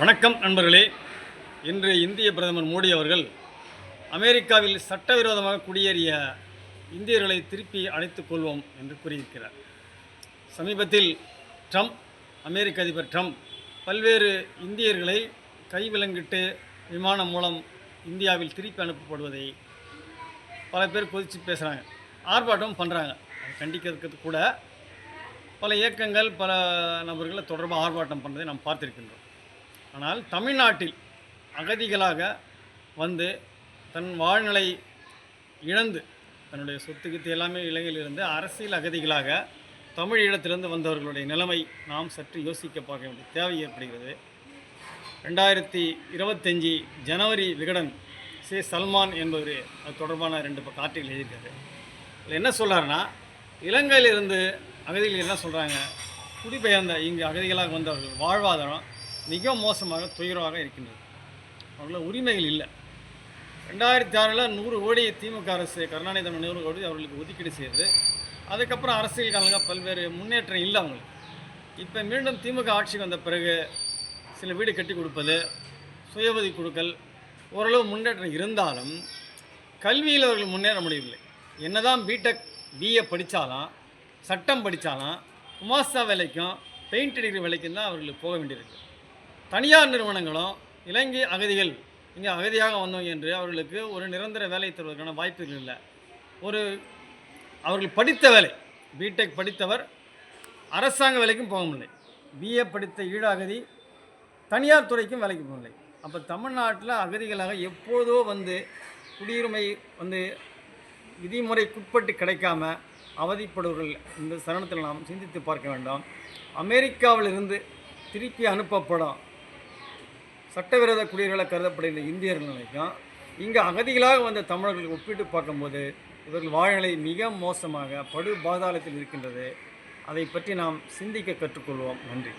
வணக்கம் நண்பர்களே. இன்று இந்திய பிரதமர் மோடி அவர்கள் அமெரிக்காவில் சட்டவிரோதமாக குடியேறிய இந்தியர்களை திருப்பி அழைத்துக் கொள்வோம் என்று கூறியிருக்கிறார். சமீபத்தில் அமெரிக்க அதிபர் ட்ரம்ப் பல்வேறு இந்தியர்களை கைவிலங்கிட்டு விமானம் மூலம் இந்தியாவில் திருப்பி அனுப்பப்படுவதை பல பேர் கொதித்து பேசுகிறாங்க, ஆர்ப்பாட்டம் பண்ணுறாங்க. அதை கண்டிக்கிறதுக்கு கூட பல இயக்கங்கள் பல நபர்களை தொடர்பாக ஆர்ப்பாட்டம் பண்ணுறதை நாம் பார்த்திருக்கின்றோம். ஆனால் தமிழ்நாட்டில் அகதிகளாக வந்து தன் வாழ்நிலை இழந்து தன்னுடைய சொத்துக்கிட்டு எல்லாமே இலங்கையிலிருந்து அரசியல் அகதிகளாக தமிழ் ஈழத்திலிருந்து வந்தவர்களுடைய நிலைமை நாம் சற்று யோசிக்க பார்க்க வேண்டிய தேவை ஏற்படுகிறது. 2025 ஜனவரி விகடன் சல்மான் என்பவர் அது தொடர்பான 2 ஆர்டிகல் எழுதியிருக்காரு. அதில் என்ன சொல்கிறாருன்னா, இலங்கையிலிருந்து அகதிகள் என்ன சொல்கிறாங்க, குடிபெயர்ந்த இங்கு அகதிகளாக வந்தவர்கள் வாழ்வாதாரம் மிக மோசமாக துயரமாக இருக்கின்றது. அவர்கள உரிமைகள் இல்லை. 2006 100 கோடி திமுக அரசு கருணாநிதி 100 கோடி அவர்களுக்கு ஒதுக்கீடு செய்யுது. அதுக்கப்புறம் அரசியல் காலங்க பல்வேறு முன்னேற்றம் இல்லை அவங்களுக்கு. இப்போ மீண்டும் திமுக ஆட்சி வந்த பிறகு சில வீடு கட்டி கொடுப்பது, சுய உதவி குழுக்கள் ஓரளவு முன்னேற்றம் இருந்தாலும் கல்வியில் அவர்கள் முன்னேற முடியவில்லை. என்னதான் பிடெக் பிஏ படித்தாலும் சட்டம் படித்தாலும் குமாஸ்தா வேலைக்கும் பெயிண்ட் அடிக்கிற வேலைக்கும் தான் அவர்களுக்கு போக வேண்டியிருக்கு. தனியார் நிறுவனங்களும் இலங்கை அகதிகள் இங்கே அகதியாக வந்தோம் என்று அவர்களுக்கு ஒரு நிரந்தர வேலை தருவதற்கான வாய்ப்புகள் இல்லை. அவர்கள் படித்த வேலை, பிடெக் படித்தவர் அரசாங்க வேலைக்கும் போக முடியலை, பிஏ படித்த ஈழ அகதி தனியார் துறைக்கும் வேலைக்கு போகவில்லை. அப்போ தமிழ்நாட்டில் அகதிகளாக எப்போதோ வந்து குடியுரிமை வந்து விதிமுறைக்குட்பட்டு கிடைக்காம அவதிப்படுவர்கள் இந்த சரணத்தில் நாம் சிந்தித்து பார்க்க வேண்டும். அமெரிக்காவிலிருந்து திருப்பி அனுப்பப்படும் சட்டவிரோத குடியர்களாக கருதப்படுகிற இந்தியர்கள் நிலைக்கும் இங்கே அகதிகளாக வந்த தமிழர்களுக்கு ஒப்பிட்டு பார்க்கும்போது இவர்கள் வாழ்நிலை மிக மோசமாக படு பாதாளத்தில் இருக்கின்றது. அதை பற்றி நாம் சிந்திக்க கற்றுக்கொள்வோம். நன்றி.